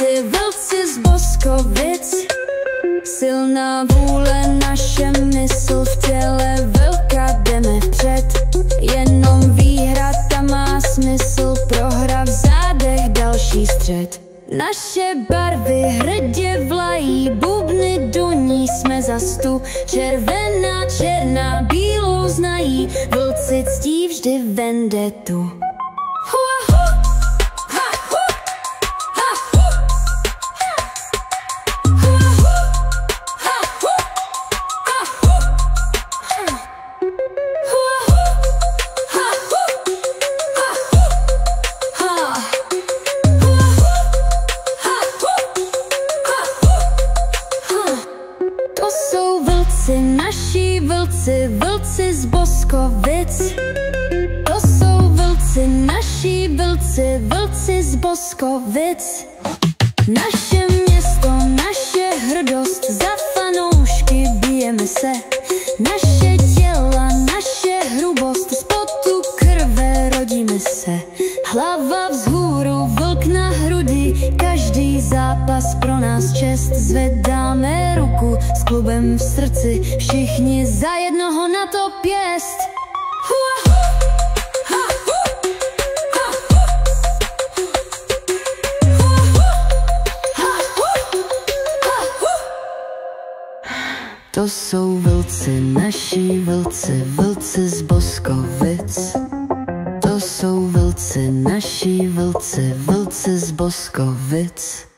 vlci z Boskovic. Silná vůle, naše mysl v těle velká, jdeme vpřed. Jenom výhra, ta má smysl, prohra v zádech, další střed. Naše barvy hrdě vlají, bubny duní, jsme za stu. Červená, černá, bílou znají, vlci ctí vždy vendetu. To jsou vlci, naši vlci, vlci z Boskovic. To jsou vlci, naši vlci, vlci z Boskovic. Naše město, naše hrdost, za fanoušky bijeme se. Naše těla, naše hrubost, z potu krve rodíme se. Hlava vzhůru, vlk na hrudi, každý zápas pro nás čest. Zvedáme ruku s klubem v srdci, všichni za jednoho na to pěst. To jsou vlci, naši vlci, vlci z Boskovic. To jsou vlci, naši vlci, vlci z Boskovic.